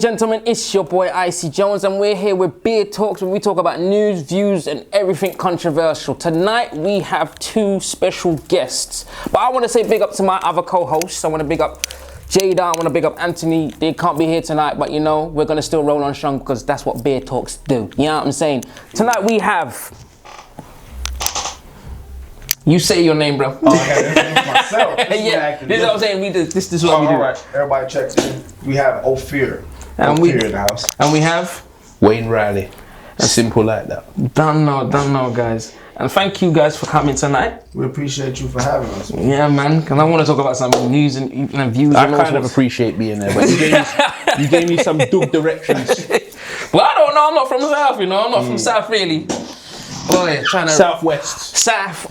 gentlemen, it's your boy Icy Jones, and we're here with Beer Talks, where we talk about news, views, and everything controversial. Tonight we have two special guests, but I want to say big up to my other co-hosts. I want to big up Jada, I want to big up Anthony. They can't be here tonight, but you know, we're going to still roll on strong because that's what Beer Talks do. You know what I'm saying? Tonight we have... You say your name, bro. Oh, okay, this is myself. This is what I'm saying. This is what we do. All right, everybody checks in. We have Ophir. Ophir in the house. And we have Wayne Riley. Simple like that. Don't know, guys. And thank you guys for coming tonight. We appreciate you for having us. Yeah, man. Because I want to talk about some news and views. I kind of appreciate being there, but you gave me some dope directions. Well, I don't know. I'm not from the South, you know. I'm not from South, really. Boy, trying to Southwest. South.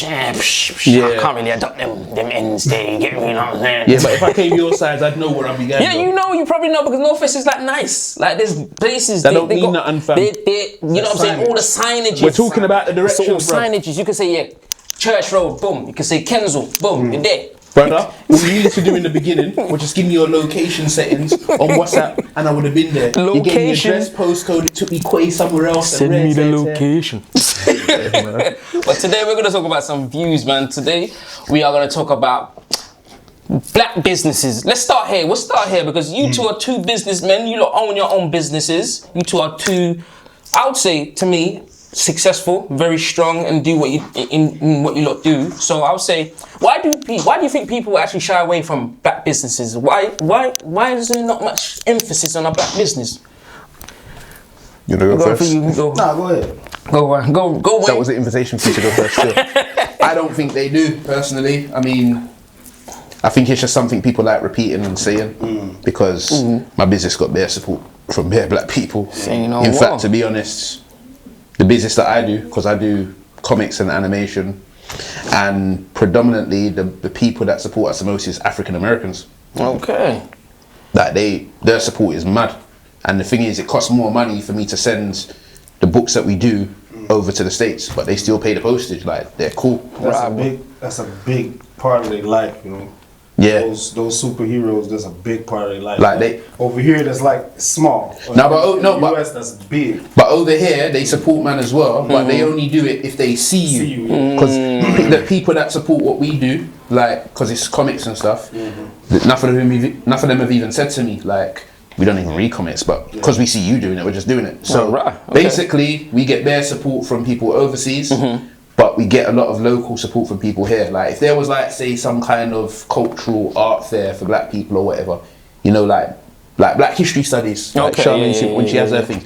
Yeah. I can't really adopt them ends there. You get me? You know what I'm saying? Yeah, but if I came your sides, I'd know where I'd be going. Yeah, you probably know because Northwest is like nice. Like there's places that don't mean nothing, fam. You know what I'm saying? All the signages. We're talking about the directions, so all bro. signages. You can say Church Road, boom. You can say Kensal, boom. You're there. Brother, what you needed to do in the beginning was just give me your location settings on WhatsApp and I would have been there. Location. You gave me address, postcode, it took me quay somewhere else. Send me the location. But today we're going to talk about some views, man. Today we are going to talk about black businesses. Let's start here. We'll start here because you two are two businessmen. You lot own your own businesses. You two are two, I would say, to me, successful, very strong, and do what you in what you lot do. So I would say, why do you think people actually shy away from black businesses? Why is there not much emphasis on a black business? You wanna go first? Nah, go ahead. Go. That was the invitation for you to go first. I don't think they do, personally. I mean, I think it's just something people like repeating and saying because my business got bare support from bare black people. In fact, to be honest, the business that I do, because I do comics and animation, and predominantly the people that support us the most is African Americans. Okay. Like their support is mad. And the thing is, it costs more money for me to send the books that we do over to the States, but they still pay the postage. Like, they're cool. That's a big part of their life, you know. Yeah. Those superheroes, that's a big part of their life. Like over here, that's like small. But US, that's big. But over here, they support man as well, but they only do it if they see you. Because the people that support what we do, like, because it's comics and stuff, none of them have even said to me, like, we don't even read comics, but because we see you doing it, we're just doing it. So basically, we get their support from people overseas, but we get a lot of local support from people here. Like, if there was, like, say, some kind of cultural art fair for black people or whatever, you know, like Black History Studies, like Charlene, when she has her thing,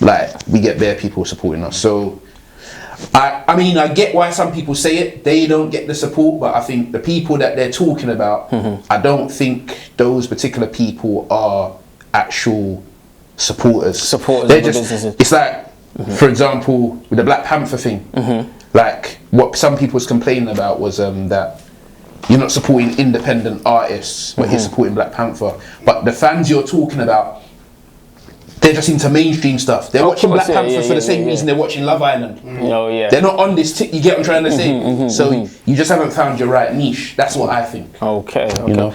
like, we get bare people supporting us. So, I mean, I get why some people say it, they don't get the support, but I think the people that they're talking about, I don't think those particular people are actual supporters. They're just, businesses. It's like, for example, with the Black Panther thing, like, what some people was complaining about was that you're not supporting independent artists, but you're supporting Black Panther. But the fans you're talking about, they're just into mainstream stuff. They're watching Black Panther for the same reason they're watching Love Island. They're not on this you get what I'm trying to say? So you just haven't found your right niche. That's what I think. Okay. You know?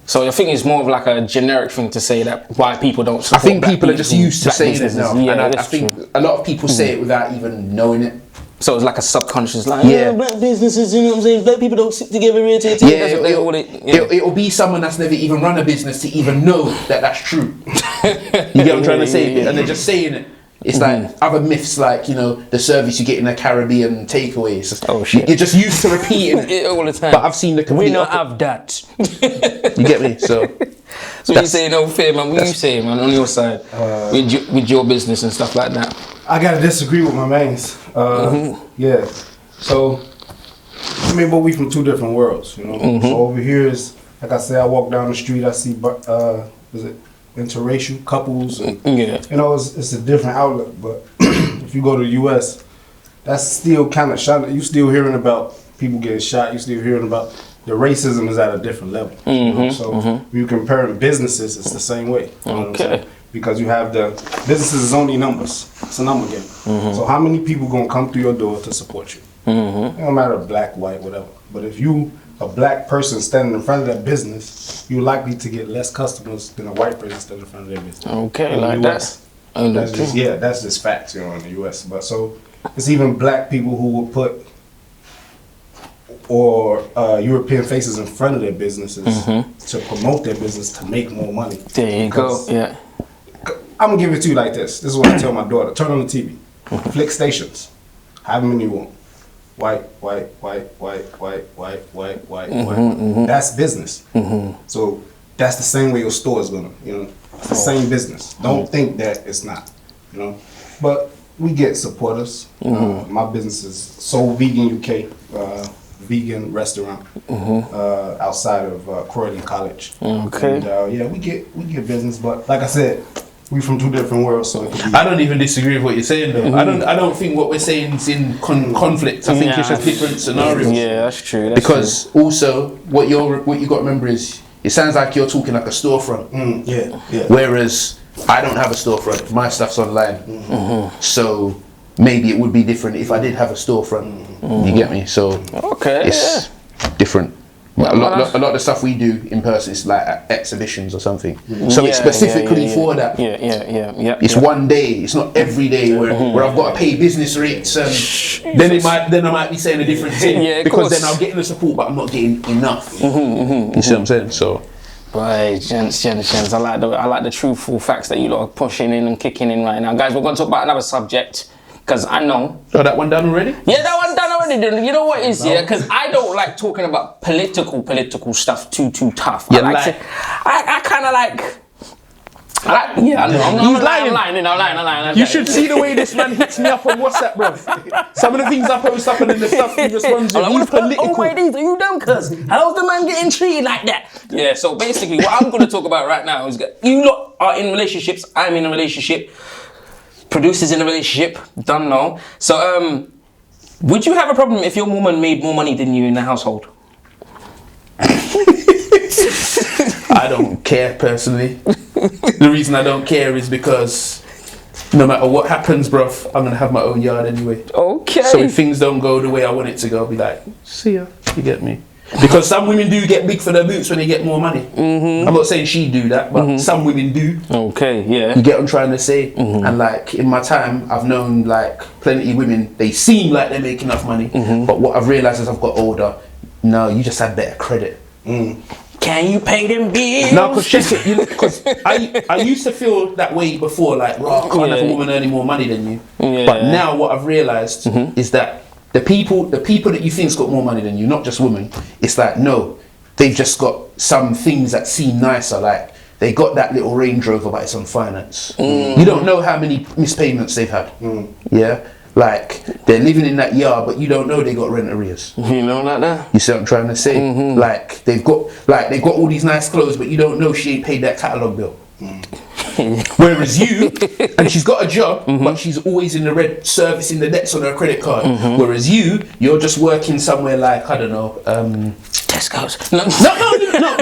So I think it's more of like a generic thing to say that why people don't support I think people are just used to saying it now. Yeah, and I think a lot of people say it without even knowing it. So it's like a subconscious, like, black businesses, you know what I'm saying? Black people don't sit together here. It'll be someone that's never even run a business to even know that that's true. You get what I'm trying to say? And they're just saying it. It's like other myths, like, you know, the service you get in the Caribbean takeaways. Oh shit! You're just used to repeating it all the time. But I've seen the complete. We don't have that. You get me? So you say no fear, man. What you say, man, on your side with your business and stuff like that? I gotta disagree with my mains. Yeah. So, I mean, but we from two different worlds, you know. So over here is, like I say, I walk down the street, I see, is it interracial couples? And, you know, it's a different outlook. But if you go to the U.S., that's still kind of shot. You still hearing about people getting shot. You still hearing about the racism is at a different level. You know? So when you compare businesses, it's the same way. You know what I'm saying? Because you have the businesses is only numbers. It's a number game. So how many people gonna come through your door to support you? It don't matter black, white, whatever. But if you a black person standing in front of that business, you're likely to get less customers than a white person standing in front of their business. Okay, like that. That's just facts, in the U.S. But so it's even black people who will put European faces in front of their businesses to promote their business to make more money. There you go. Yeah. I'm gonna give it to you like this. This is what I tell my daughter: turn on the TV, flick stations, however many you want. White. That's business. So that's the same way your store is gonna, it's the same business. Don't think that it's not, But we get supporters. My business is Soul Vegan UK, vegan restaurant outside of Croydon College. Okay. And, we get business, but like I said, we from two different worlds, so it could be. I don't even disagree with what you're saying, though. I don't think what we're saying is in conflict. I think it's just different scenarios. Yeah, that's true. Because also, what you got to remember is, it sounds like you're talking like a storefront. Yeah. Whereas I don't have a storefront. My stuff's online. So maybe it would be different if I did have a storefront. You get me? So it's different. A lot of the stuff we do in person is like at exhibitions or something. So it's specifically for that. Yeah. It's one day. It's not every day where I've got to pay business rates, and then I might be saying a different thing. Because then I'm getting the support, but I'm not getting enough. You see what I'm saying? So. Right, gents. I like the truthful facts that you lot are pushing in and kicking in right now, guys. We're going to talk about another subject. Because I know. Oh, that one done already? Yeah, that one done already. You know what it is, because I don't like talking about political stuff too tough. Yeah, I kind of like. I'm lying. You should see the way this man hits me up on WhatsApp, bro. Some of the things I post up and then the stuff he responds with. He's political. Oh, wait, are you dumb, cuz? How's the man getting treated like that? Yeah, so basically what I'm going to talk about right now is you lot are in relationships, I'm in a relationship. Producers in a relationship, don't know. So, would you have a problem if your woman made more money than you in the household? I don't care personally. The reason I don't care is because no matter what happens, bruv, I'm gonna have my own yard anyway. Okay. So if things don't go the way I want it to go, I'll be like, see ya. You get me? Because some women do get big for their boots when they get more money. I'm not saying she do that, but some women do. Okay, yeah. You get what I'm trying to say? And like in my time, I've known like plenty of women, they seem like they make enough money, but what I've realised as I've got older, no, you just had better credit. Can you pay them bills? No, because check it, because I used to feel that way before, like, I can't have a woman earning more money than you. But now what I've realised is that the people that you think's got more money than you, not just women, it's like, no, they've just got some things that seem nicer, like they got that little Range Rover but it's on finance. You don't know how many mispayments they've had. Yeah? Like, they're living in that yard, but you don't know they got rent arrears. You know like that? You see what I'm trying to say? Like, they've got all these nice clothes, but you don't know she ain't paid that catalogue bill. Whereas you, and she's got a job, but she's always in the red, servicing the debts on her credit card. Whereas you're just working somewhere like, I don't know, Tesco's. No,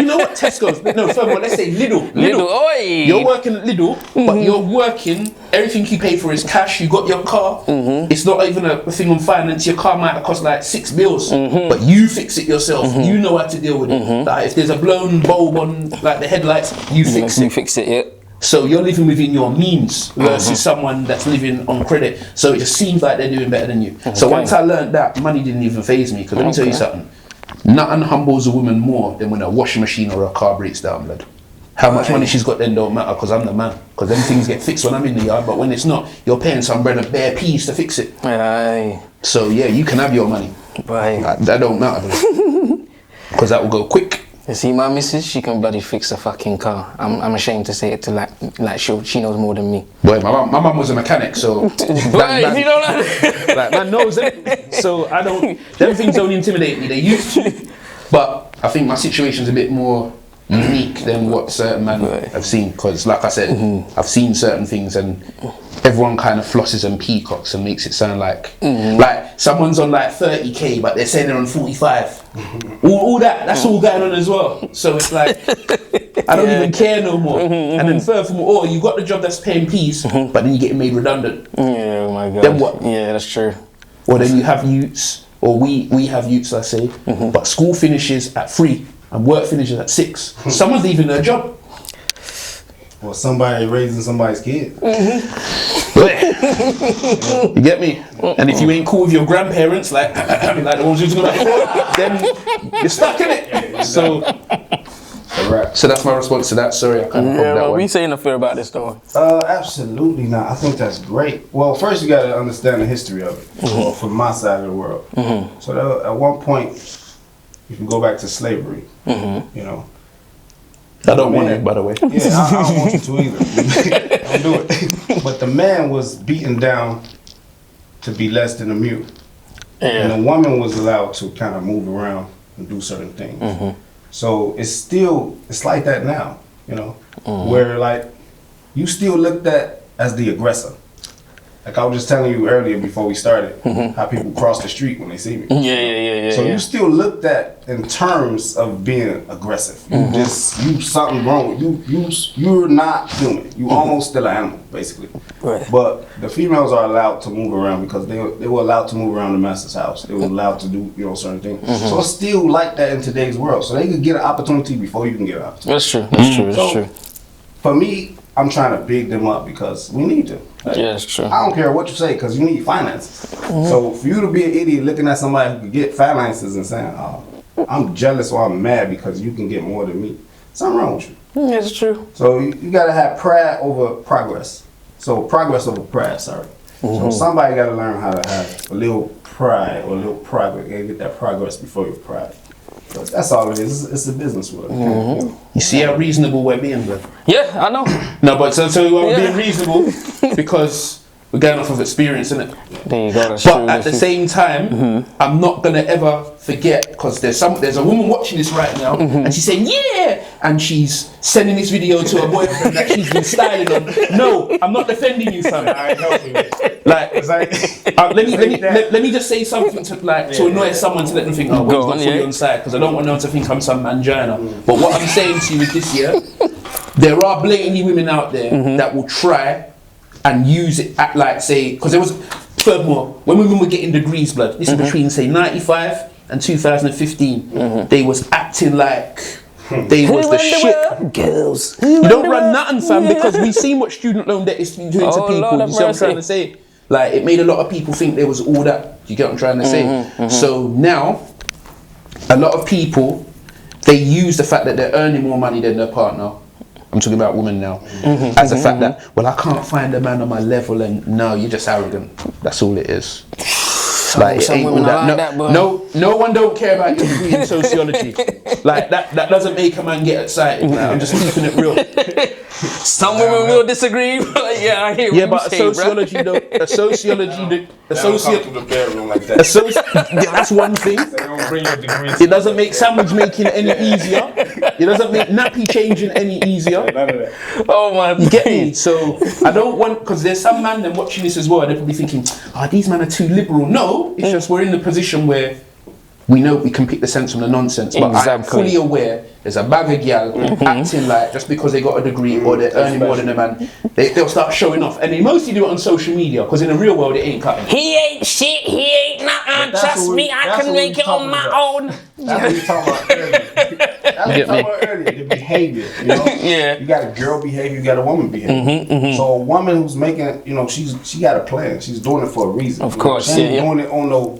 you know what, Tesco's? No, furthermore, let's say Lidl. Oi. You're working at Lidl, but you're working, everything you pay for is cash, you got your car, it's not even a thing on finance, your car might have cost like 6 bills, but you fix it yourself, you know how to deal with it. Like if there's a blown bulb on like the headlights, you fix it. You fix it, yeah. So you're living within your means versus someone that's living on credit. So it just seems like they're doing better than you. So once I learned that, money didn't even faze me. Because let me tell you something. Nothing humbles a woman more than when a washing machine or a car breaks down, blood. How much money she's got then don't matter because I'm the man. Because them things get fixed when I'm in the yard. But when it's not, you're paying some brother bare peas to fix it. Aye. So yeah, you can have your money. Right. That don't matter. Because that will go quick. You see, my missus, she can bloody fix a fucking car. I'm ashamed to say it to like she knows more than me. Boy, my mum was a mechanic, so right, you know that? like man knows it. So I don't. Them things don't intimidate me. They used to, but I think my situation's a bit more unique than what certain men have seen. Because, like I said, I've seen certain things, and everyone kind of flosses and peacocks and makes it sound like someone's on like 30k, but they're saying they're on 45. All that's all going on as well. So it's like I don't even care no more. And then furthermore, you got the job that's paying peas, but then you're getting made redundant. Yeah, oh my god. Then what? Yeah, that's true. Or then you have youths or we have youths, I say, but school finishes at 3 and work finishes at 6. Someone's leaving their job. Or somebody raising somebody's kid. You get me? And if you ain't cool with your grandparents, like the ones who's gonna then you're stuck in it. So that's my response to that. Sorry, I kind of that what one. you saying to feel about this though? Absolutely not. I think that's great. Well, first you got to understand the history of it from my side of the world. So at one point, if you go back to slavery, you know. I don't want it, by the way. Yeah, I don't want you to either. Don't do it. But the man was beaten down to be less than a mute. And the woman was allowed to kind of move around and do certain things. So it's like that now, you know, where like you still looked at as the aggressor. Like I was just telling you earlier before we started, how people cross the street when they see me. Yeah. So you still looked at in terms of being aggressive. You something wrong. You're not human. You almost still an animal, basically. Right. But the females are allowed to move around because they were allowed to move around the master's house. They were allowed to do certain things. So it's still like that in today's world. So they could get an opportunity before you can get an opportunity. That's true. For me, I'm trying to big them up because we need to. Like, it's true. I don't care what you say because you need finances. So for you to be an idiot looking at somebody who could get finances and saying, "Oh, I'm jealous or I'm mad because you can get more than me," something wrong with you. It's true. So you got to have pride over progress. So progress over pride. Sorry. So somebody got to learn how to have a little pride or a little progress. You got to get that progress before your pride. But that's all it is. It's a business world. You see how reasonable we're being, bro? Yeah, I know. No, but so we're being reasonable because we're going off of experience, innit? There you go. That's But true, at the same time, I'm not gonna ever forget because there's a woman watching this right now, and she's saying yeah, and she's sending this video to her boyfriend that she's been styling on. No, I'm not defending you, fam. I help you. Like, let me just say something to annoy someone to let them think, oh, well, he's not fully on side, because I don't want them to think I'm some mangina. But what I'm saying to you is this year, there are blatantly women out there that will try and use it at because there was, furthermore, when women were getting degrees, blood, this is between say 95 and 2015, they was acting like they was the shit. Girls. You don't run nothing, fam, because we've seen what student loan debt is doing to people. Lord You see what I'm trying to say? Like, it made a lot of people think there was all that. You get what I'm trying to say? So now, a lot of people, they use the fact that they're earning more money than their partner. I'm talking about women now. As a fact that, well, I can't find a man on my level, and no, you're just arrogant. That's all it is. Like, it ain't all that. No one don't care about your degree in sociology. Like, that doesn't make a man get excited. Like, I'm just keeping it real. Some women will disagree, but yeah, I hear what but you say, sociology though, That's one thing. It doesn't make sandwich making any easier. It doesn't make nappy changing any easier. Oh my, you get me? So I don't want, because there's some man then watching this as well, and they're probably thinking, these men are too liberal. No, it's just we're in the position where we know we can pick the sense from the nonsense. But I'm fully aware there's a bag of gal acting like just because they got a degree or they're earning more than a man, they'll start showing off. And they mostly do it on social media, because in the real world it ain't cutting. He ain't shit, he ain't nothing. Trust me, I can make it on my own. That's what we talking about earlier. That's what we talking about earlier. The behavior, you know? Yeah. You got a girl behavior, you got a woman behavior. So a woman who's making, she got a plan. She's doing it for a reason. Of course, She ain't doing it on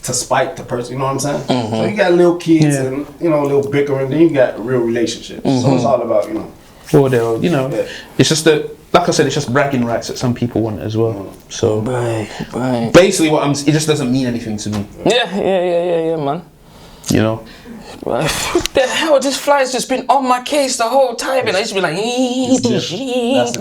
to spite the person, you know what I'm saying? So you got little kids and, a little bickering, then you got real relationships. So it's all about, Or they'll, it's just that, like I said, it's just bragging rights that some people want as well. So Right. basically it just doesn't mean anything to me. Yeah, man. You know? What the hell? This fly's just been on my case the whole time, and I used to be like, that's a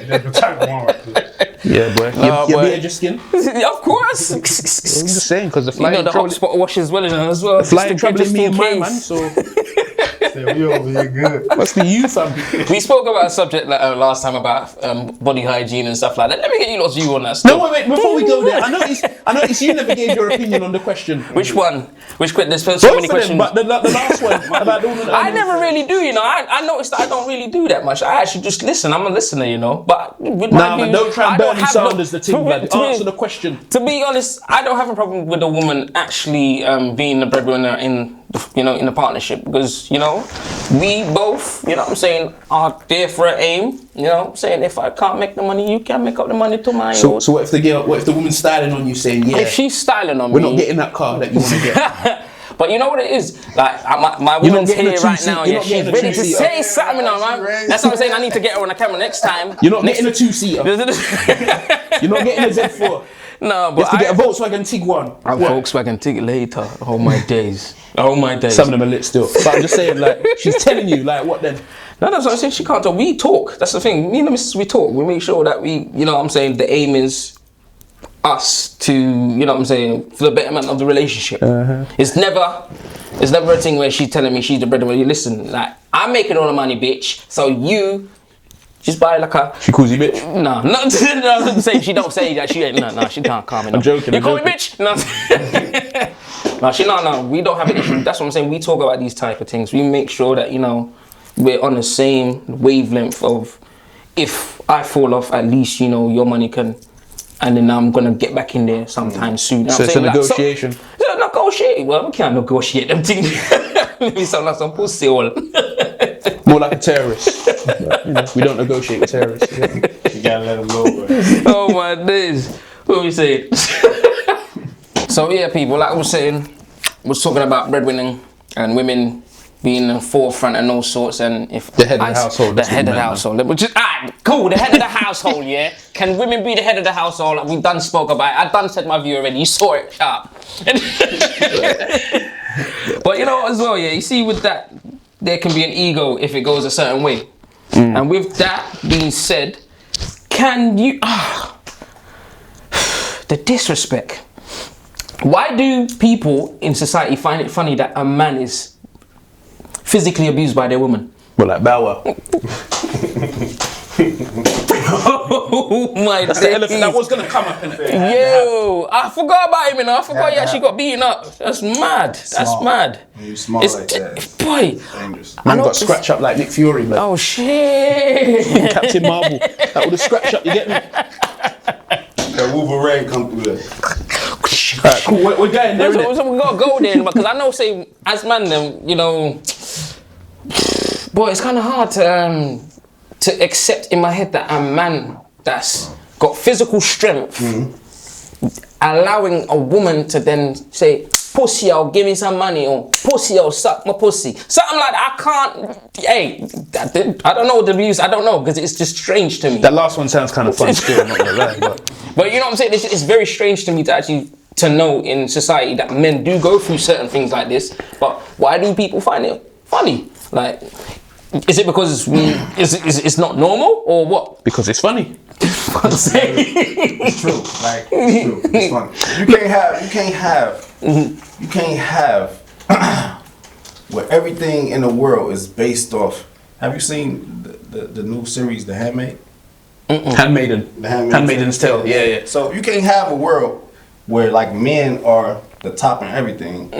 different type of one right there. Yeah, boy. You beat your skin? Of course. I'm just saying, because the fly the hot spot wash as well as well. fly troubling me and my man, so Yeah, we over here good. Must be you, fam. We spoke about a subject last time about body hygiene and stuff like that. Let me get you lot's view on that. No, wait. Before we go there, I noticed you never gave your opinion on the question. Which one? Which question? There's so Both many of them, questions. but the last one about the woman. I never really do, you know. I noticed that I don't really do that much. I actually just listen. I'm a listener, you know. But with my views, man, don't try and I burn don't me have sound as the thing, blood. Answer the question. To be honest, I don't have a problem with a woman actually being the breadwinner in the partnership, because, you know, we both, you know what I'm saying, are there for an aim. You know what I'm saying? If I can't make the money, you can make up the money to my own. So what if the woman's styling on you saying, yeah, if she's styling on we're me, not getting that car that you want to get. But you know what it is? Like, my woman's here right now, yeah, she's ready to say something, you know, man. That's what I'm saying. I need to get her on the camera next time. You're not getting a 2-seater. You're not getting a Z4. No, You but have to get a Volkswagen Tiguan. A Volkswagen Tiguan later. Oh my days. Oh my days. Some of them are lit still. But I'm just saying, like, she's telling you, like, what then? No, that's what I'm saying. She can't talk. We talk. That's the thing. Me and the missus, we talk. We make sure that we, you know what I'm saying, the aim is us to, you know what I'm saying, for the betterment of the relationship. It's never a thing where she's telling me she's the breadwinner. Listen, like, I'm making all the money, bitch. So you just buy like a... She calls you bitch? No, not saying she don't say that. She ain't, no, she can't call me. No. I'm joking. You call me bitch? No. No, we don't have an issue. That's what I'm saying. We talk about these type of things. We make sure that, you know, we're on the same wavelength of, if I fall off, at least, you know, your money can, and then I'm gonna get back in there sometime soon. So it's a negotiation. Negotiate. Well, we can't negotiate them things. We sound like some pussy all. More like a terrorist. But, you know, we don't negotiate with terrorists. You gotta let them know, bro. Oh my days. What we saying? So yeah, people, like I was saying, we're talking about breadwinning and women being in the forefront and all sorts, and if the head of the household. The head of the household. Which is cool, the head of the household, yeah. Can women be the head of the household? Like we done spoke about it. I done said my view already. You saw it sharp. But you know as well, yeah, you see with that, there can be an ego if it goes a certain way. And with that being said, can you the disrespect. Why do people in society find it funny that a man is physically abused by their woman? Well, like Bow Wow. Oh my That's the elephant that was gonna come up in it. Yo, I forgot about him, you know. I forgot he actually got beaten up. That's mad. That's mad. When you small It's like that, boy. dangerous. Man got scratched up like Nick Fury, man. Oh shit. Captain Marvel. That would have scratched up, you get me? That Wolverine come through there. Alright, cool, we're going there, So innit? we gotta go there, because I know, say, as man, them, you know, boy, it's kind of hard to accept in my head that a man that's got physical strength allowing a woman to then say, pussy, I'll give me some money, or pussy, I'll suck my pussy. Something like that. I can't, hey, I don't know what the views, I don't know, because it's just strange to me. That last one sounds kind of fun still, I'm not gonna lie, But you know what I'm saying? It's very strange to me to know in society that men do go through certain things like this. But why do people find it funny? Like, is it because it's not normal, or what? because it's funny. It's true. Like, it's true. It's funny. You can't have where everything in the world is based off. Have you seen the new series, The Handmaid? Handmaiden. The Handmaid's Handmaiden's Tale. Yeah. So you can't have a world where like men are the top in everything,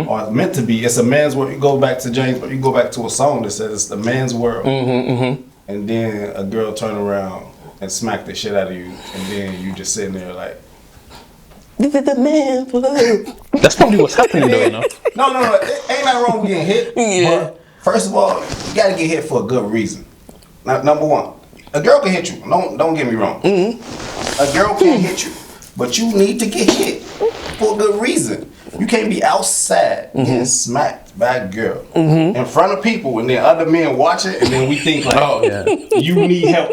or it's meant to be. It's a man's world. You go back to James, but you go back to a song that says it's the man's world, and then a girl turn around and smack the shit out of you, and then you just sitting there like, The man's world. That's probably what's happening though, you know? no, ain't nothing wrong with getting hit. Yeah. But first of all, you gotta get hit for a good reason. Now, number one, a girl can hit you. Don't get me wrong. A girl can hit you, but you need to get hit for a good reason. You can't be outside getting smacked by a girl in front of people, and then other men watch it, and then we think like, oh yeah, you need help.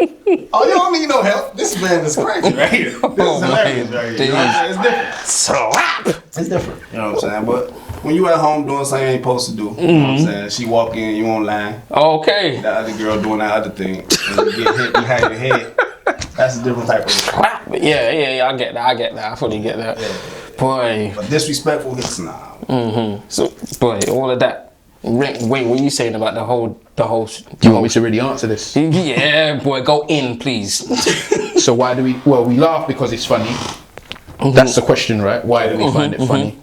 Oh, you don't need no help. This man is crazy right here. This is hilarious right here. You know what I'm saying? It's different. Slap. It's different. You know what I'm saying? But when you at home doing something you ain't supposed to do, you know what I'm saying? She walk in, you online. Okay. The other girl doing that other thing, and you get hit behind your head. That's a different type of. Yeah. I get that. I fully get that. Yeah. Boy. But disrespectful hits, nah. So, boy, all of that. Wait, what are you saying about the whole? Do you want me to really answer this? Yeah, boy, go in, please. So why do we? Well, we laugh because it's funny. That's the question, right? Why do we find it funny?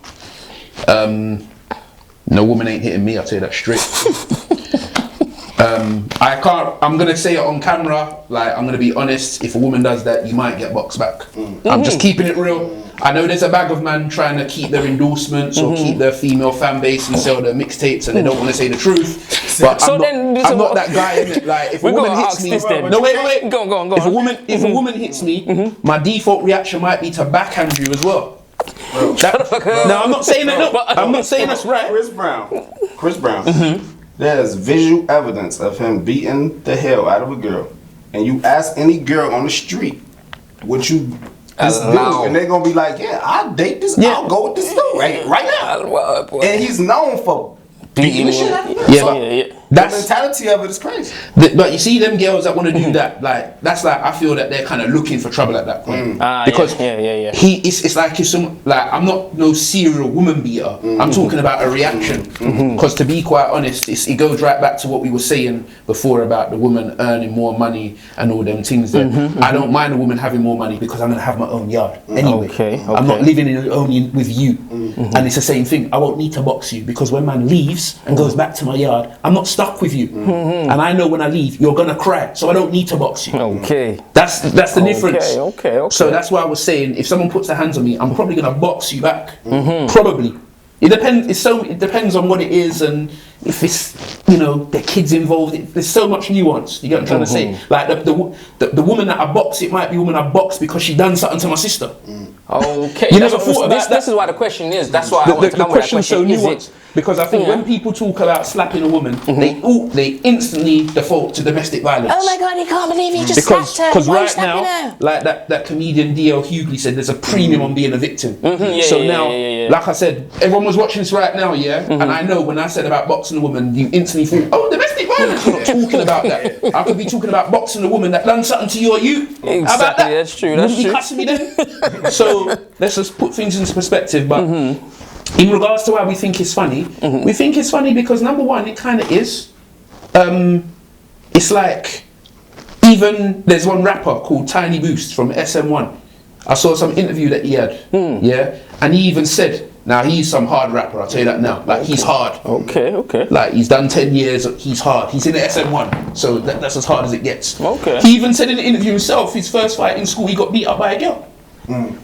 No woman ain't hitting me. I'll tell you that straight. I can't. I'm gonna say it on camera. Like, I'm gonna be honest. If a woman does that, you might get boxed back. I'm just keeping it real. I know there's a bag of men trying to keep their endorsements or keep their female fan base and sell their mixtapes, and they don't want to say the truth. But So I'm not that guy, innit? Like, if a woman hits me, no, wait. Go on. If a woman hits me, my default reaction might be to backhand you as well. No, I'm not saying that. No, I'm not saying that's right. Chris Brown. There's visual evidence of him beating the hell out of a girl, and you ask any girl on the street what you this dude, and they're gonna be like, "Yeah, I'll date this. Yeah. I'll go with this dude right now." And he's known for beating the shit out of Yeah. The mentality of it is crazy. But you see them girls that want to do that, like, that's like, I feel that they're kind of looking for trouble at that point. Because it's like, if some, like, I'm not no serial woman beater. I'm talking about a reaction. Because to be quite honest, it goes right back to what we were saying before about the woman earning more money and all them things there. I don't mind a woman having more money because I'm going to have my own yard anyway. I'm not living in only with you. And it's the same thing. I won't need to box you because when man leaves and goes back to my yard, I'm not stuck with you. And I know when I leave, you're going to cry. So I don't need to box you. That's the difference. So that's why I was saying, if someone puts their hands on me, I'm probably going to box you back. Probably. It depends. It depends on what it is, and if it's, you know, the kids involved. There's so much nuance. You get what I'm trying to say? Like the woman that I box, it might be a woman I box because she done something to my sister. You never thought of this? This is why the question is. That's why the question is so nuanced. Because I think when people talk about slapping a woman, they instantly default to domestic violence. Oh my God, he can't believe he just slapped her. Because right now, like that comedian D.L. Hughley said, there's a premium on being a victim. So now, like I said, everyone was watching this right now, and I know when I said about boxing a woman, you instantly thought, oh, domestic violence. We're not talking about that. I could be talking about boxing a woman that done something to your youth. Exactly, how about that? That's true. Wouldn't you cuss me then? So let's just put things into perspective. But in regards to why we think it's funny, we think it's funny because number one, it kind of is. It's like, even there's one rapper called Tiny Boost from SM1. I saw some interview that he had, and he even said, now he's some hard rapper, I'll tell you that now. Like, he's hard. Like, he's done 10 years, he's hard. He's in the SM1, so that's as hard as it gets. He even said in the interview himself, his first fight in school, he got beat up by a girl.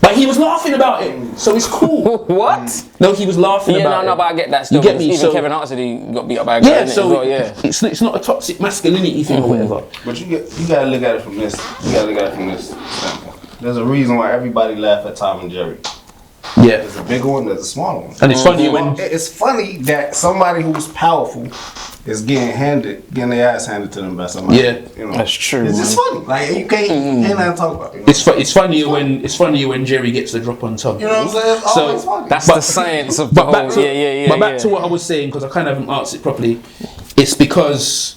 But he was laughing about it, so it's cool. What? No, he was laughing about it. No, but I get that still. You get me? Even So, Kevin Hart said he got beat up by a girl. It's not a toxic masculinity thing or whatever. But you gotta look at it from this. You gotta look at it from this standpoint. There's a reason why everybody laugh at Tom and Jerry. There's a bigger one, there's a smaller one. And it's funny when it's funny that somebody who's powerful is getting their ass handed to them by somebody. You know, that's true. It's just funny. Like, you can't nothing to talk about. You know? It's funnier when Jerry gets the drop on top. You know what I'm saying? It's always funny. That's the science of the whole. But back to what I was saying, because I kind of haven't answered it properly. It's because,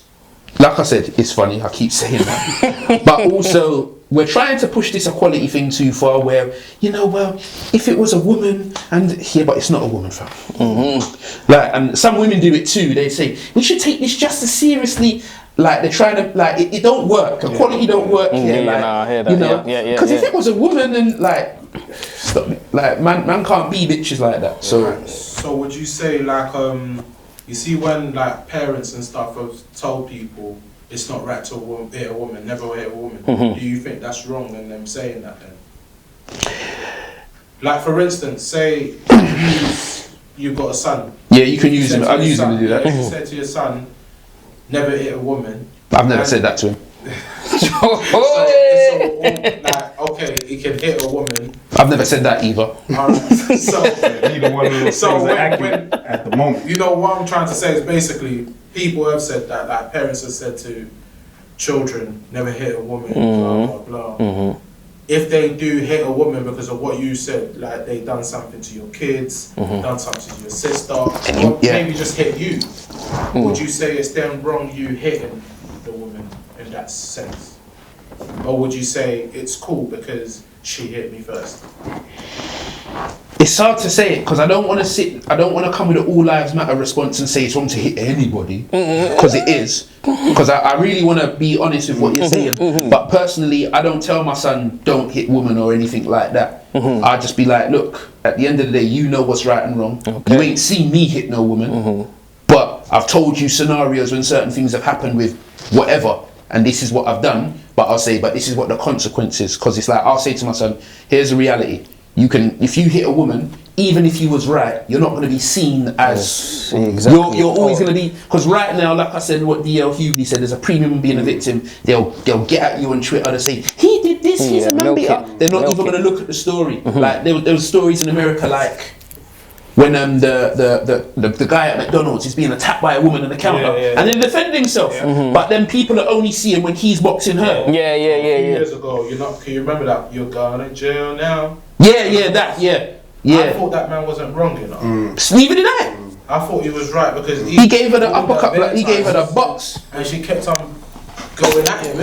like I said, it's funny. I keep saying that, but also, we're trying to push this equality thing too far where, you know, well, if it was a woman and but it's not a woman, fam. Like, and some women do it too. They say, we should take this just as seriously. Like, they're trying to, like, it don't work. Equality don't work here. Like, I hear that. You know, because if it was a woman, then, like, stop it. Like, man can't be bitches like that. So would you say, like, you see when, like, parents and stuff have told people it's not right to hit a woman, never hit a woman. Do you think that's wrong in them saying that then? Like, for instance, say you've got a son. Yeah, you can use him. I'll use him to do that. You said to your son, never hit a woman. I've never said that to him. Like, okay, he can hit a woman. I've never said that either. Alright, so neither one of those things are accurate at the moment. You know what I'm trying to say is basically, people have said that, like parents have said to children, never hit a woman, blah blah blah. If they do hit a woman because of what you said, like they done something to your kids, done something to your sister, or maybe just hit you, would you say it's then wrong you hitting the woman in that sense? Or would you say it's cool because she hit me first? It's hard to say it because I don't want to come with an all lives matter response and say it's wrong to hit anybody, because it is. Because I really want to be honest with what you're saying. But personally, I don't tell my son don't hit women or anything like that. I just be like, look, at the end of the day, you know what's right and wrong. You ain't seen me hit no woman, but I've told you scenarios when certain things have happened with whatever, and this is what I've done. But I'll say, but this is what the consequence is. Because it's like, I'll say to my son, here's the reality. You can, if you hit a woman, even if you was right, you're not going to be seen as you're always going to be, because right now, like I said, what DL Hughley said, there's a premium in being a victim. They'll get at you on Twitter and say he did this, he's a man beater. They're not even going to look at the story. Like there was stories in America like when the guy at McDonald's is being attacked by a woman in the counter and then defending himself, but then people are only seeing when he's boxing her. Years ago, can you remember that? You're going to jail now. I thought that man wasn't wrong, you know. Neither did I. I thought he was right because he gave her the uppercut, like he gave her the box, and she kept on going at him.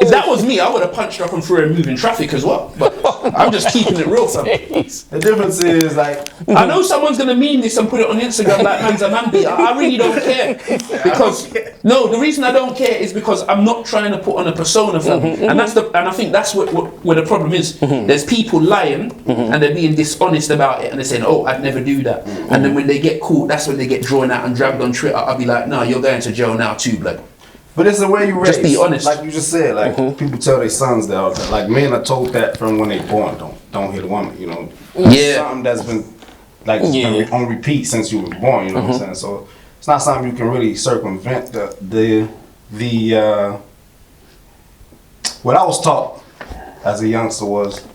If that was me, I would have punched her up and threw her moving traffic as well. But I'm just keeping it real, fam. The difference is like, I know someone's gonna meme this and put it on Instagram like man's a man beater. I really don't care because no, the reason I don't care is because I'm not trying to put on a persona, fam. And I think that's where the problem is. There's people lying and they're being dishonest about it and they're saying, oh, I'd never do that. And then when they get caught, that's when they get drawn out and dragged on Twitter. I'll be like, no, you're going to jail now too, blood. But it's the way you raise. Just be honest. Like you just said, like people tell their sons that all the time. Like men are told that from when they born. Don't hit a woman, you know. It's something that's been like been on repeat since you were born, you know what I'm saying? So it's not something you can really circumvent. What I was taught as a youngster was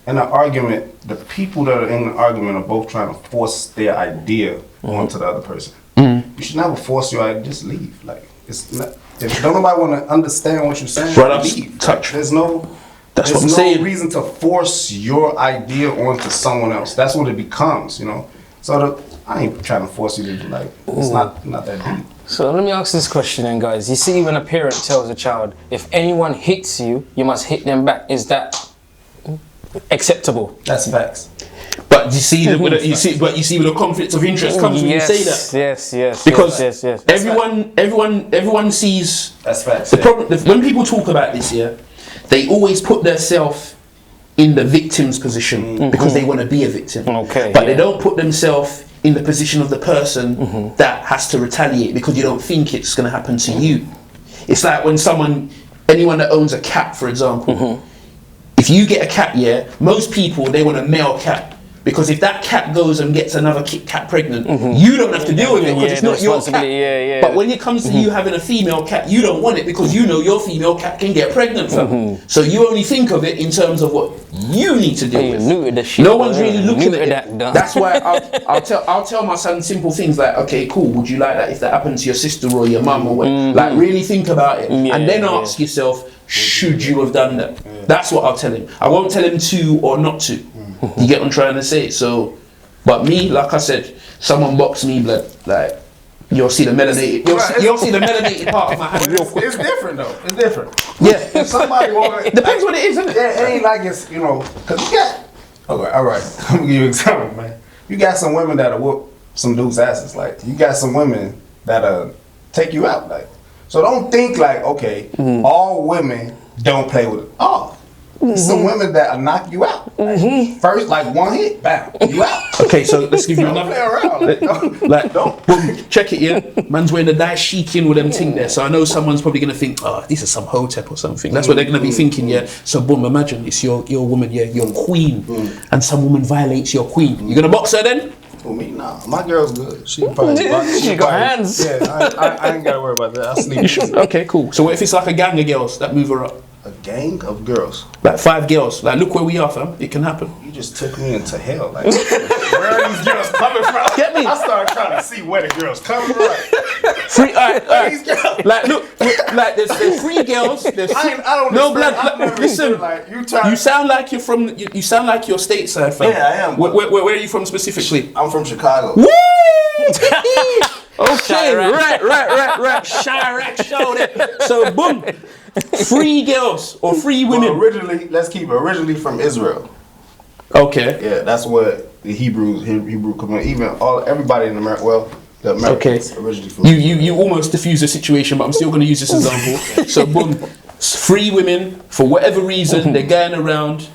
in an argument, the people that are in the argument are both trying to force their idea onto the other person. You should never force your idea, just leave. Like it's not. If don't nobody want to understand what you're saying, leave. There's no reason to force your idea onto someone else. That's what it becomes, you know. So I ain't trying to force you to do like it's not that deep. So let me ask this question then, guys. You see, when a parent tells a child, if anyone hits you, you must hit them back. Is that acceptable? That's facts. But you see, where the conflict of interest comes when you say that. Yes. Because everyone sees. That's facts. The problem when people talk about this, they always put themselves in the victim's position because they want to be a victim. Okay. But they don't put themselves in the position of the person that has to retaliate because you don't think it's going to happen to you. It's like when anyone that owns a cat, for example, if you get a cat, most people, they want a male cat. Because if that cat goes and gets another cat pregnant, you don't have to deal with it because it's not your cat. But when it comes to you having a female cat, you don't want it because you know your female cat can get pregnant from. So you only think of it in terms of what you need to deal with. No one's really looking at it. That's why I'll tell my son simple things like, okay, cool, would you like that if that happened to your sister or your mum or what? Like really think about it and then ask yourself, should you have done that? That's what I'll tell him. I won't tell him to or not to. You get what I'm trying to say? So, but me, like I said, someone box me, blood, like you'll see the melanated, you'll see the melanated part of my hand real quick. It's different though. It's different. Yeah. If somebody depends what it is, isn't it? It ain't like it's, you know, cause you got. Okay, all right. I'm gonna give you an example, man. You got some women that'll whoop some dudes' asses. Like you got some women that'll take you out. Like so, don't think like okay, all women don't play with it. Oh. Some women that'll knock you out. Like, first, like one hit, bam, you out. Okay, so let's give you Don't play around. Like, boom, check it, yeah. Man's wearing the dice sheeking with them thing there. So I know someone's probably gonna think, oh, this is some hotep or something. That's what they're gonna be thinking, yeah. So boom, imagine it's your woman, yeah, your queen, and some woman violates your queen. You gonna box her then? For me, nah. My girl's good. She probably She got hands. Yeah, I ain't gotta worry about that. I sleep. You should. Okay, cool. So what if it's like a gang of girls that move her up? A gang of girls. Like 5 girls. Like look where we are, fam. It can happen. You just took me into hell. Like where are these girls coming from? Get me. I started trying to see where the girls coming from. Alright. Like look, like there's 3 girls. There's I don't no blood. Like, listen, like, you sound like you're from. You sound like you're stateside, fam. Yeah, I am. Where are you from specifically? I'm from Chicago. Woo! Okay, right. Chirac showed it. So boom, 3 girls or 3 women. Well, originally from Israel. Okay. Yeah, that's what the Hebrew community, even everybody in America. Well, the Americans originally from. You almost diffuse the situation, but I'm still going to use this example. So, boom, 3 women for whatever reason they're going around,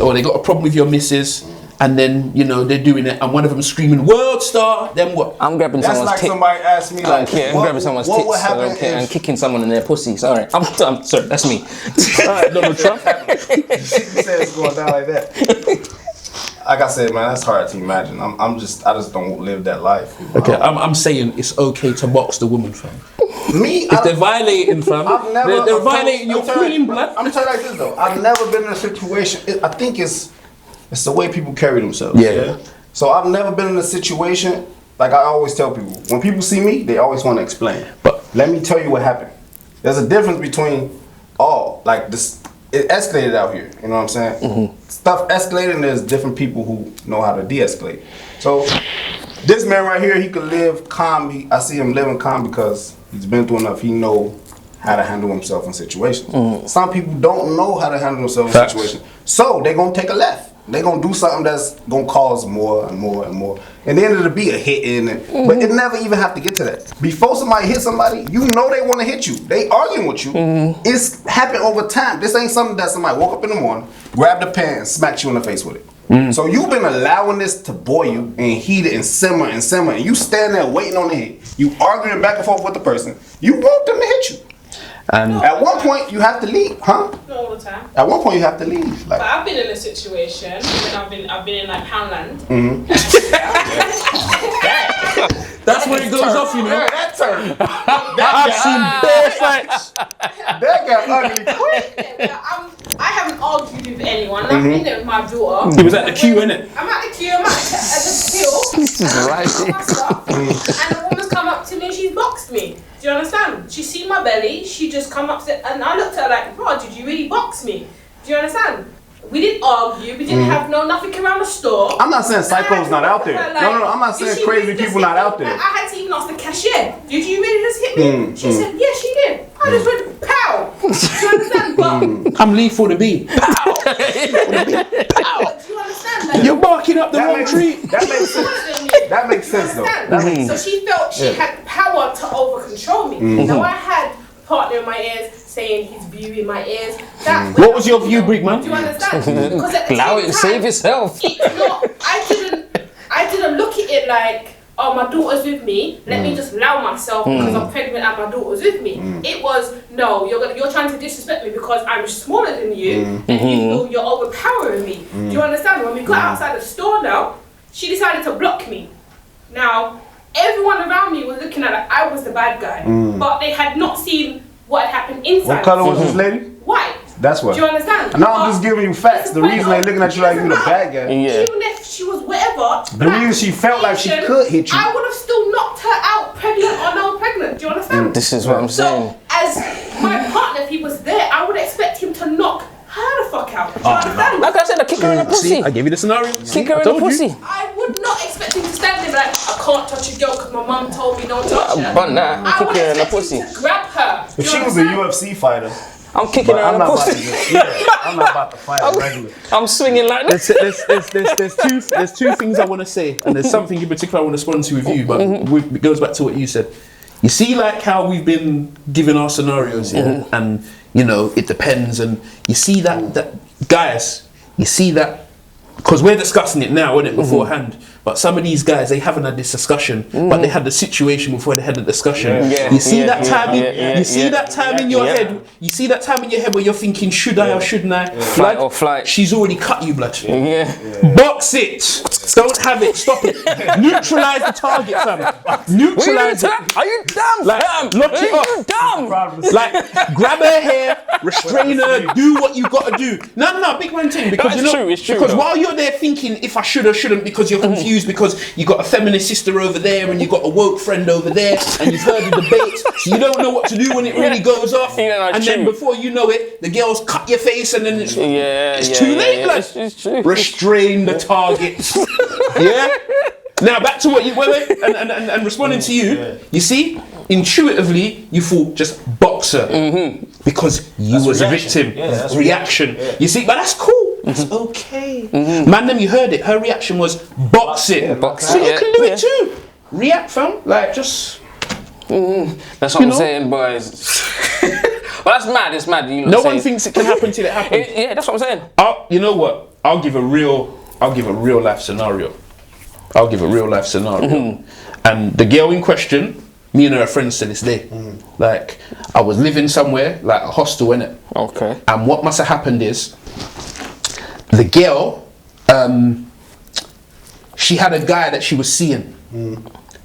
or they got a problem with your missus. And then, you know, they're doing it, and one of them screaming, "World star!" Then what? I'm grabbing That's someone's like tit. somebody asked me, like, I'm grabbing someone's what tits. would happen And kicking someone in their pussy. Sorry. I'm sorry, that's me. Alright, Donald Trump. She said it's going down like that. Like I said, man, that's hard to imagine. I just don't live that life. Okay, I'm saying it's okay to box the woman, fam. Me, If they're violating, fam, they're violating your queen, blood. I'm telling you like this though. I've never been in a situation. I think it's the way people carry themselves. Yeah. So I've never been in a situation, like I always tell people, when people see me, they always want to explain. But let me tell you what happened. There's a difference between like this. It escalated out here. You know what I'm saying? Mm-hmm. Stuff escalated, and there's different people who know how to de-escalate. So this man right here, he could live calm. I see him living calm because he's been through enough. He know how to handle himself in situations. Mm-hmm. Some people don't know how to handle themselves in situations. So they're going to take a left. They're going to do something that's going to cause more and more and more. And then it'll be a hitting. But it never even have to get to that. Before somebody hit somebody, you know they want to hit you. They arguing with you. It's happened over time. This ain't something that somebody woke up in the morning, grabbed a pen, and smacked you in the face with it. So you've been allowing this to boil you and heat it and simmer. And you stand there waiting on the hit. You arguing back and forth with the person. You want them to hit you. And at one point you have to leave, huh? Not all the time. At one point you have to leave. Like, but I've been in a situation when I've been in like Poundland. That's where it goes off, you know. Yeah, that turn. I've seen bare fights. That got ugly quick. I haven't argued with anyone. I've been there with my daughter. It was at the queue, innit? I'm at the queue. I'm at the till. Right. And a woman's come up to me. She's boxed me. Do you understand? She seen my belly. She just come up to, and I looked at her like, bro, did you really box me? Do you understand? We didn't argue. We didn't have nothing around the store. I'm not saying psycho's not out there. Like, no, I'm not saying crazy people not out there. Like, I had to even ask the cashier, did you really just hit me? She said, yeah, she did. I just went, pow. Do you understand? But I'm lethal to be. Pow. do you understand? Like, You're barking up the wrong tree. That makes sense. That makes sense though. So she felt she had power to over control me. So I had a partner in my ears saying his view in my ears. What was your view, big man? Do you understand? Because at the Allow same it, time, save yourself. I didn't look at it like, oh, my daughter's with me. Let me just allow myself because I'm pregnant and my daughter's with me. It was, no, you're trying to disrespect me because I'm smaller than you and you feel you're overpowering me. Do you understand? When we got outside the store now, she decided to block me. Now, everyone around me was looking at like I was the bad guy, but they had not seen what had happened inside. What color was this lady? White. That's what. Do you understand? Now I'm just giving you facts. The reason they looking at you like you the bad guy. Yeah. Even if she was whatever, The reason she felt like she could hit you. I would have still knocked her out, pregnant or not pregnant. Do you understand? This is what I'm saying. So, as my partner, if he was there, I would expect him to knock her the fuck out. Do you understand? Like I said, I kick her in the pussy. I gave you the scenario. Kick her in the pussy. I would not expect him to stand there like, I can't touch a girl because my mum told me don't touch her. But nah, I kick would her in the expect pussy. him to grab her. If she was a UFC fighter, I'm kicking her in I'm the not about to pussy. I'm not about to fight her regularly. I'm swinging like this. There's two things I want to say, and there's something in particular I want to respond to with you, but it goes back to what you said. You see, like how we've been giving our scenarios here, and you know it depends, and you see that guys, you see that because we're discussing it now, isn't it, beforehand. But some of these guys, they haven't had this discussion, but they had the situation before they had the discussion. You see that time in your head. You see that time in your head where you're thinking, should I or shouldn't I? Fight or flight. She's already cut you, blood. Yeah. Box it. Don't have it. Stop it. Neutralize the target, fam. Neutralize it. Are you dumb? Like, lock Are it off. you dumb? Like, grab her hair, restrain her, do what you got to do. No, big man thing. Because No, it's true, because though. while you're there thinking if I should or shouldn't, because you're confused, because you got a feminist sister over there and you got a woke friend over there, and you've heard the debate, so you don't know what to do when it really goes off. Yeah, and then before you know it, the girls cut your face, and then it's too late. Like, It's true. restrain the targets. Yeah. Now back to what you and responding to you. You see, intuitively you thought just box her because you was a victim. Reaction. You see, but that's cool. It's okay. Man, them, you heard it. Her reaction was box it. Box So it, you yeah. can do it too. React, fam. Like, just. That's what I'm saying, boys. Well, that's mad. It's mad. You No one thinks it can happen till it happens. Yeah, that's what I'm saying. You know what? I'll give a real life scenario. And the girl in question, me and her are friends to this day. Like, I was living somewhere, like a hostel, innit? Okay. And what must have happened is, the girl, she had a guy that she was seeing.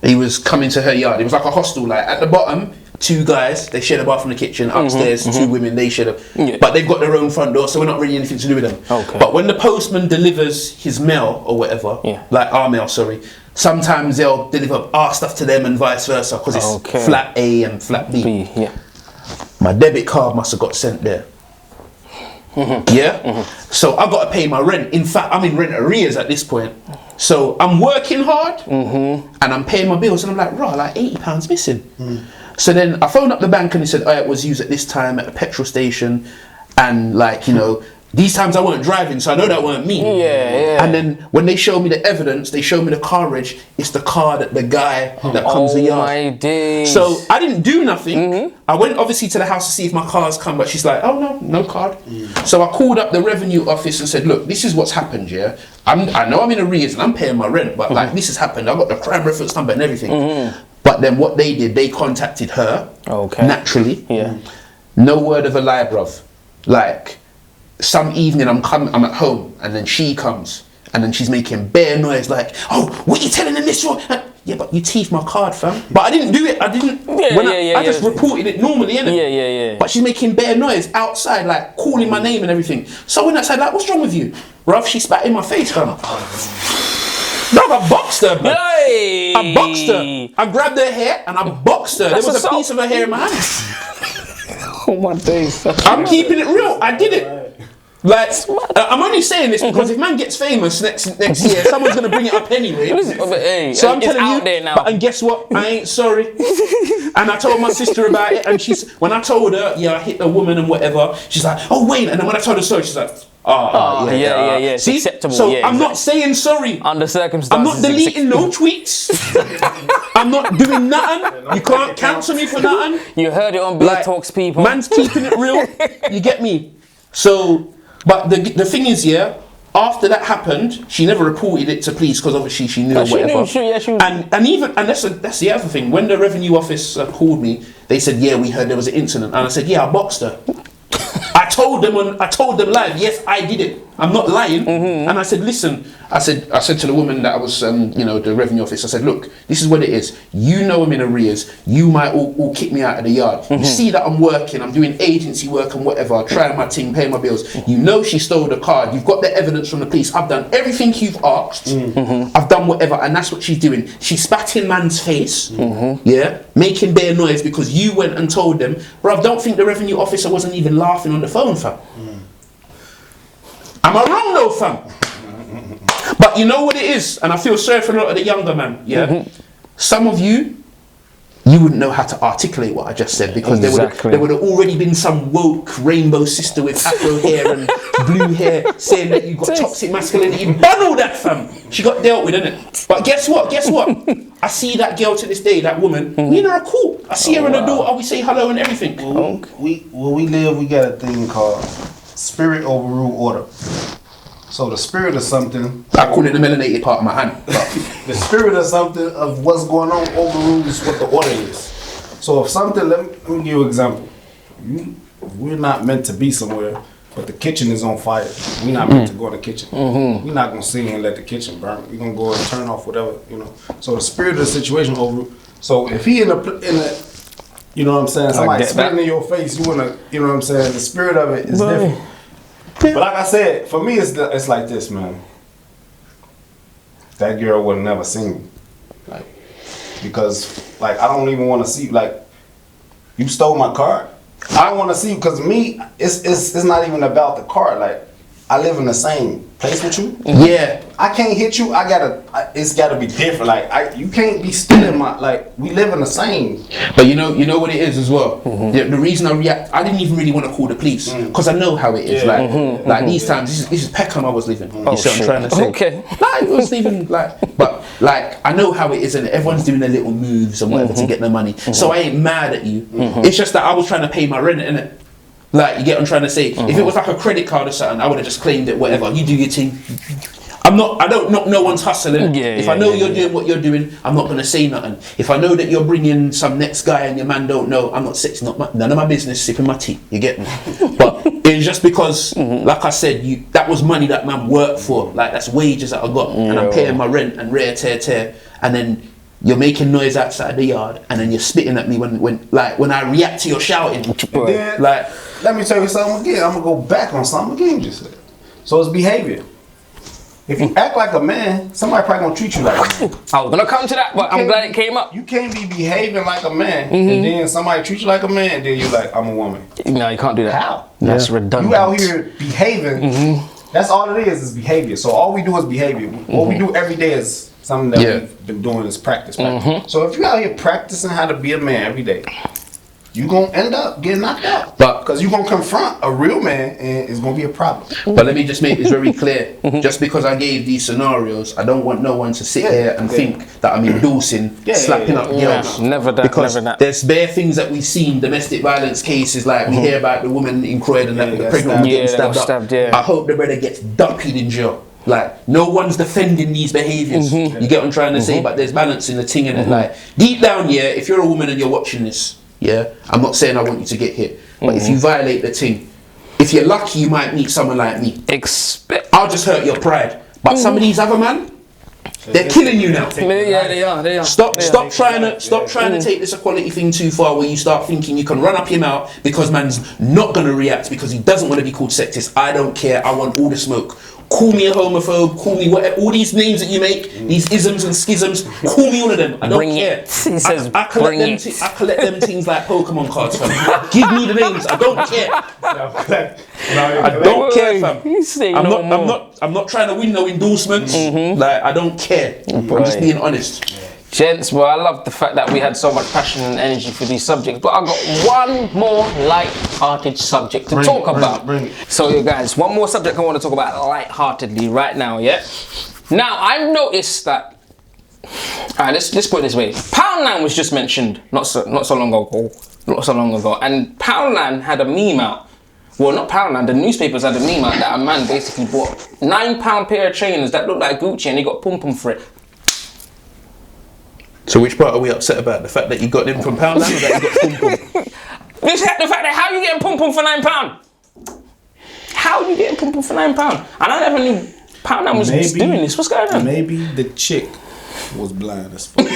He was coming to her yard. It was like a hostel, like at the bottom, 2 guys, they share the bathroom and the kitchen. Upstairs, 2 women, they share the... But they've got their own front door, so we're not really anything to do with them. Okay. But when the postman delivers his mail or whatever, like our mail, sorry, sometimes they'll deliver our stuff to them and vice versa, because it's flat A and flat B. My debit card must have got sent there. So I got to pay my rent. In fact, I'm in rent arrears at this point. So I'm working hard and I'm paying my bills, and I'm like, raw, like £80 missing. So then I phoned up the bank and they said, oh, it was used at this time at a petrol station, and like, you know, these times I weren't driving, so I know that weren't me. And then when they show me the evidence, they show me the car reg, it's the car that the guy that comes the yard. My days. So I didn't do nothing. I went obviously to the house to see if my car's come, but she's like, oh no card. So I called up the revenue office and said, look, this is what's happened, yeah. I know I'm in arrears and I'm paying my rent, but like this has happened. I got the crime reference number and everything. But then what they did, they contacted her. Naturally. No word of a lie, bruv. Like, some evening I'm at home, and then she comes, and then she's making bare noise like, oh, what are you telling them this for? Yeah, but you teeth my card, fam. But I didn't do it. I didn't. I just reported it normally, innit? But she's making bare noise outside, like calling my name and everything. So I went outside, like, what's wrong with you, bruv? She spat in my face, fam. Bruv, I boxed her, bruv. I boxed her. I grabbed her hair and I boxed her. There was a piece of her hair in my hand. Oh my days. I'm keeping it real. I did it. Like, I'm only saying this because if man gets famous next year, someone's gonna bring it up anyway. Hey, so I'm telling you. There now. But and guess what? I ain't sorry. And I told my sister about it, and when I told her, yeah, I hit a woman and whatever, she's like, oh wait. And then when I told her sorry, she's like, yeah. See, it's acceptable. so I'm not saying sorry. Under circumstances. I'm not deleting no tweets. I'm not doing nothing. You can't cancel me for nothing. You heard it on Blood Talks, people. Man's keeping it real. You get me? So, but the thing is, yeah, after that happened, she never reported it to police because obviously she knew or whatever. She knew. And that's the other thing. When the revenue office called me, they said, yeah, we heard there was an incident, and I said, yeah, I boxed her. I told them live, yes, I did it. I'm not lying. And I said, listen, I said to the woman that I was, the revenue office, I said, look, this is what it is. You know I'm in arrears. You might all kick me out of the yard. You see that I'm working, I'm doing agency work and whatever, trying my thing, paying my bills. You know she stole the card. You've got the evidence from the police. I've done everything you've asked. I've done whatever, and that's what she's doing. She spat in man's face, yeah, making bare noise because you went and told them. Bro, I don't think the revenue officer wasn't even laughing on the phone, fam. Am I wrong though, fam? But you know what it is, and I feel sorry for a lot of the younger man, yeah? Some of you wouldn't know how to articulate what I just said because there would have already been some woke rainbow sister with afro hair and blue hair saying that you got toxic masculinity. You've done all that, fam. She got dealt with, innit? But guess what? I see that girl to this day, that woman. Me and her are cool. I see her and her daughter. We say hello and everything. Where we live, we got a thing called spirit overrule order. So the spirit of something, I call it the melanated part of my hand. the spirit of something of what's going on overrules what the order is. So if something, let me give you an example. We're not meant to be somewhere, but the kitchen is on fire. We're not meant to go in the kitchen. We're not gonna sit here and let the kitchen burn. We're gonna go and turn off whatever, So the spirit of the situation over. So if he in a you know what I'm saying, somebody spitting in your face, you wanna, you know what I'm saying. The spirit of it is different. But like I said, for me, it's like this, man. That girl would have never seen me, because I don't even want to see you stole my card. I don't want to see you because me, it's not even about the card. I live in the same place with you. Yeah. I can't hit you. It's gotta be different. Like you can't be stealing my. Like we live in the same. But you know what it is as well. The reason I react, I didn't even really want to call the police because I know how it is. Like these times, this is Peckham I was living. You see what I'm trying to say? Okay. Like it was even but I know how it is, and everyone's doing their little moves and whatever to get their money. So I ain't mad at you. It's just that I was trying to pay my rent, innit? Like, you get what I'm trying to say? If it was like a credit card or something, I would have just claimed it, whatever. You do your thing. I don't knock no one's hustling. If I know you're doing what you're doing, I'm not gonna say nothing. If I know that you're bringing some next guy and your man don't know, I'm not sexy, none of my business, sipping my tea. You get me? But it's just because, like I said, that was money that man worked for. Like that's wages that I got, and I'm paying my rent and rare tear, and then you're making noise outside the yard, and then you're spitting at me when I react to your shouting. Then, Like, let me tell you something again. I'm gonna go back on something again you just said. So it's behavior. If you act like a man, somebody probably gonna treat you like a man. I was gonna come to that, but I'm glad it came up. You can't be behaving like a man, and then somebody treat you like a man, and then you're like, I'm a woman. No, you can't do that. How? That's redundant. You out here behaving. That's all it is behavior. So all we do is behavior. What we do every day is something that we've been doing is practice. So if you out here practicing how to be a man every day, you gonna end up getting knocked out. But because you gonna confront a real man, and it's gonna be a problem. But let me just make this very clear. Just because I gave these scenarios, I don't want no one to sit here and think that I'm endorsing slapping up girls. Never that. Because never that. there's bare things that we've seen, domestic violence cases, like we hear about the woman in Croydon that the pregnant woman getting stabbed up. I hope the brother gets dumped in jail. Like, no one's defending these behaviours. You get what I'm trying to say? But there's balance in the thing, and like deep down, if you're a woman and you're watching this, I'm not saying I want you to get hit, but if you violate the thing, if you're lucky, you might meet someone like me. I'll just hurt your pride. But some of these other men, they're killing you now. Yeah, they are. Stop trying to take this equality thing too far, where you start thinking you can run up your mouth because man's not gonna react because he doesn't want to be called sexist. I don't care. I want all the smoke. Call me a homophobe, call me whatever, all these names that you make, these isms and schisms, call me all of them. I don't care. He says, I collect them things like Pokemon cards, fam. Give me the names, I don't care. I don't care, fam. I'm not trying to win no endorsements. Like, I don't care. I'm just being honest. Gents, well, I love the fact that we had so much passion and energy for these subjects, but I've got one more light-hearted subject to talk about. So, you guys, one more subject I want to talk about light-heartedly right now, Now, I've noticed that, alright, let's put it this way. Poundland was just mentioned not so long ago, and Poundland had a meme out. Well, not Poundland, the newspapers had a meme out that a man basically bought £9 pair of trainers that looked like Gucci and he got pum-pum for it. So which part are we upset about? The fact that you got them from Poundland or that you got pum-pum? The fact that how you getting pum-pum for £9? How are you getting pum-pum for £9? And I never knew Poundland was doing this. What's going on? Maybe the chick was blind as fuck.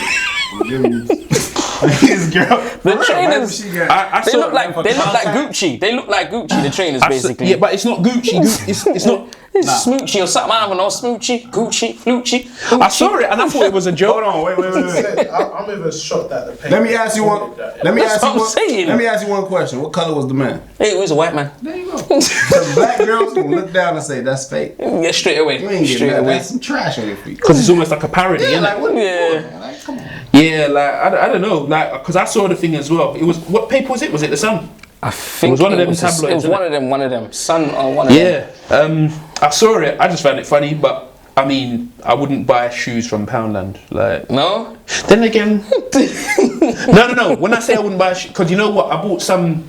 His girl. The trainers. They look like Gucci. They look like Gucci. The trainers basically. Yeah, but it's not Gucci. It's not. It's Smoochie or something. I don't know. Smoochie, Gucci, Flucci. I saw it and I thought it was a joke. Hold on, wait. I'm even shocked at the paper. Let me ask you one. Let me ask you one question. What color was the man? Hey, he was a white man. There you go. The black girls will look down and say that's fake. Yeah, straight away. You ain't getting that. That's some trash on your feet. Because it's almost like a parody, isn't like, it? what are you doing? Like, come on. Yeah, like I don't know, like because I saw the thing as well. It was, what paper was it? Was it the Sun? I think it was one of them tabloids. It was one of them. Sun or one of them. Yeah, I saw it. I just found it funny, but I mean, I wouldn't buy shoes from Poundland. Like, no. Then again, no. When I say I wouldn't buy shoes, because you know what, I bought some.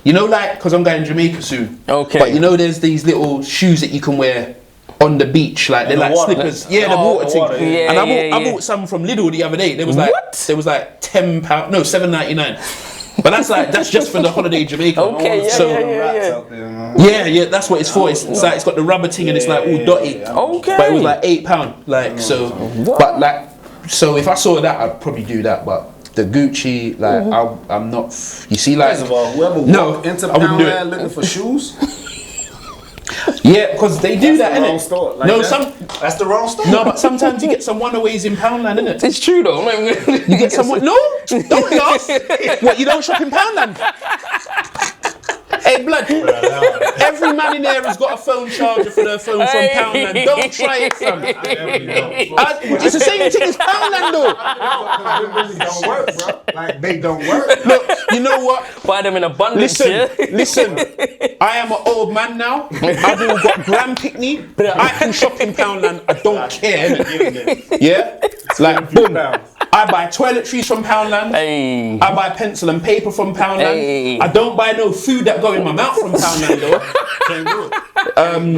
You know, like, because I'm going to Jamaica soon. Okay. But you know, there's these little shoes that you can wear on the beach, like they're like slippers. Yeah, the water thing. Yeah, and I bought some from Lidl the other day. There was like £10, no, £7.99. But that's just for the holiday Jamaica. Okay, yeah, that's what it's for. It's like it's got the rubber thing and it's like all dotty. Okay. But it was like £8, like so. But like, so if I saw that, I'd probably do that. But the Gucci, like I'm not. You see, like first of all, whoever walked into Poundland looking for shoes. Yeah, because they do that, innit? Store. Like no, that's the wrong store. No, but sometimes you get some one-aways in Poundland, innit? It's true though. You get someone. No, don't laugh. What, you don't shop in Poundland? Hey, blood. Every man in there has got a phone charger for their phone from Poundland. Don't try it, fam. It's the same thing as Poundland, though. They don't work, bro. Like, they don't work. Look, you know what? Buy them in abundance. Listen. I am an old man now. I've even got Grand Pickney. I can shop in Poundland. I don't care. Innit? Yeah? Like, boom. I buy toiletries from Poundland. Hey. I buy pencil and paper from Poundland. Hey. I don't buy no food that go in my mouth from Poundland, though. Can't do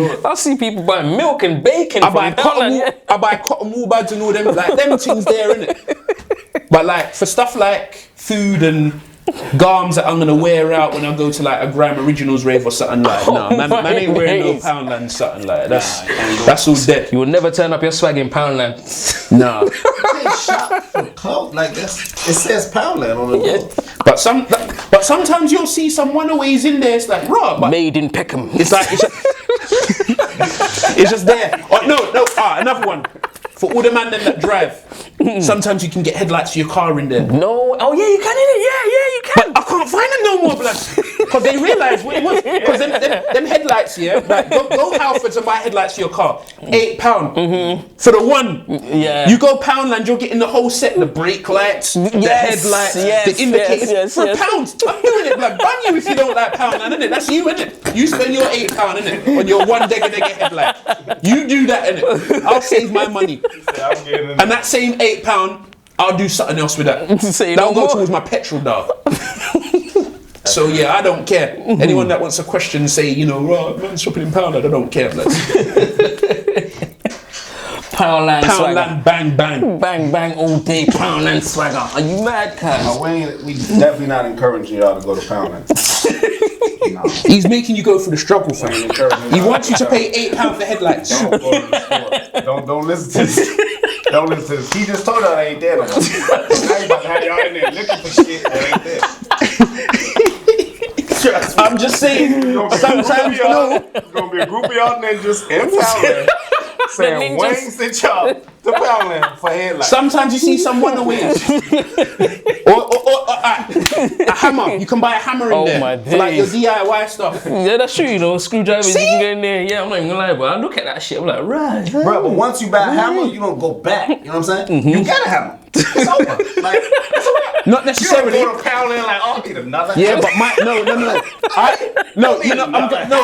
it. I see people buying milk and bacon I buy from Poundland. I buy cotton wool bags and all them, like, them things there, innit? But, like, for stuff like food and garms that I'm gonna wear out when I go to like a Grime Originals rave or something like that. Nah, man ain't wearing no Poundland something like that. That's all dead. You will never turn up your swag in Poundland. Nah. Shop for clothes like this. It says Poundland on the door. But sometimes you'll see some runaways in there. It's like raw, but Made in Peckham. it's like it's just there. Oh, no. Another one. For all the man them that drive, sometimes you can get headlights for your car in there. No. Oh yeah, you can in it. Yeah, you can. But I can't find them no more, blood. Because they realise what it was. Because them headlights, yeah. Like, go Halfords and buy headlights for your car. £8 for the one. Yeah. You go Poundland, you're getting the whole set: the brake lights, the headlights, the indicators for £1. I'm doing it, blood. Ban you if you don't like Poundland, innit? That's you, innit? You spend your £8, innit, on your one Dega headlight. You do that, innit? I'll save my money. And that same £8, I'll do something else with that. That'll go towards my petrol, dog. So yeah, I don't care. Anyone that wants a question, say, you know, man, shopping in Poundland, I don't care, blood. Poundland swagger. Bang bang. Bang bang all day. Poundland swagger. Are you mad, cuz? We definitely not encouraging y'all to go to Poundland. No. He's making you go through the struggle, fam. He wants you to pay £8 for headlights. Don't go to the store. Don't listen to this. Don't listen to this. He just told y'all they ain't there no more. Now you about to have y'all in there looking for shit that ain't there. I'm just saying, sometimes you know. There's gonna be a group of y'all ninjas in Poundland saying Wayne sent y'all to Poundland for headlights. Sometimes you see some runaways. or a hammer. You can buy a hammer in there. My for like your days. DIY stuff. Yeah, that's true, you know. Screwdrivers, you can get in there. Yeah, I'm not even gonna lie, but I look at that shit, I'm like, right. Bro, but once you buy a hammer, you don't go back. You know what I'm saying? You got a hammer. It's over. Like, it's a wrap. Not You necessarily. don't go to Poundland like, oh, I need another Yeah, hammer. but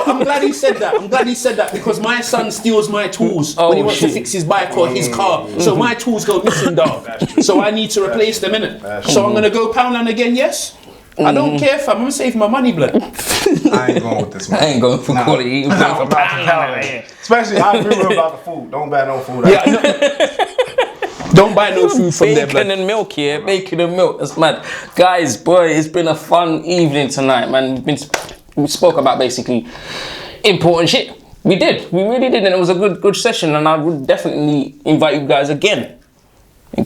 I'm glad he said that. I'm glad he said that because my son steals my tools when he wants to fix his bike or his car. So my tools go missing, dog. So I need to replace them, innit? So I'm gonna go Poundland again, yes? I don't care, fam. I'm gonna save my money, blood. I ain't going with this one. I ain't going for quality. I'm going for about the Poundland. Especially, I agree with him about the food. Don't buy no food. Yeah, don't buy no food from there, blood. Bacon and milk here, bacon and milk. That's mad, guys. Boy, it's been a fun evening tonight, man. We spoke about basically important shit. We really did, and it was a good session. And I would definitely invite you guys again.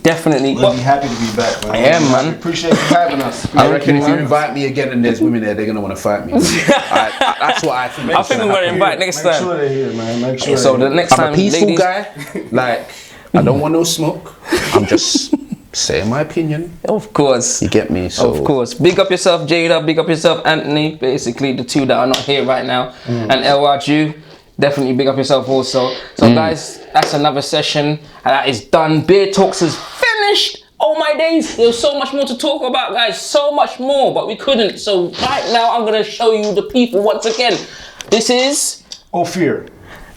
Definitely. We'll be happy to be back, man. I am, man. Appreciate you having us. I reckon if you invite me again and there's women there, they're gonna want to fight me. That's what I think. I think we're gonna invite next Make time. sure they're here, man. Make sure. So the next I'm time, a peaceful ladies, guy. Like, I don't want no smoke. I'm just saying my opinion. of course. You get me? So Of course. Big up yourself, Jada. Big up yourself, Anthony. Basically, the two that are not here right now. And LRG. Definitely big up yourself also. So guys, that's another session. And that is done. Beer Talks is finished. Oh my days. There was so much more to talk about, guys. So much more, but we couldn't. So right now, I'm going to show you the people once again. This is... Ophir.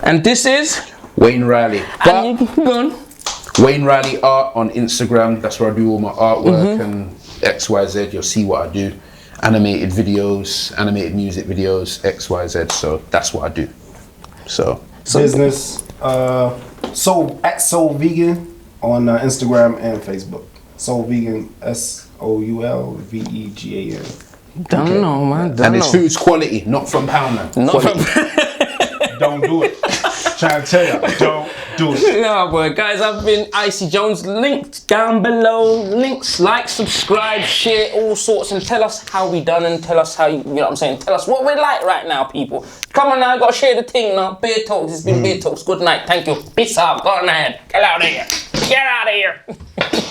And this is... Wayne Riley. And you go on. Wayne Riley Art on Instagram. That's where I do all my artwork and XYZ. You'll see what I do. Animated videos, animated music videos, XYZ. So that's what I do. So Business. Soul Vegan on Instagram and Facebook. Soul Vegan, SOULVEGAN. Don't know, man. and his food's quality, not from Poundland. Not Quality. from... Don't do it. Trying to tell you, don't do it. Yeah, boy, guys, I've been Icy Jones. Linked down below. Links, like, subscribe, share, all sorts, and tell us how we done and tell us how you know what I'm saying. Tell us what we're like right now, people. Come on now, gotta share the thing now. Beer Talks, it's been Beer Talks. Good night, thank you. Peace out, go on ahead. Get out of here. Get out of here.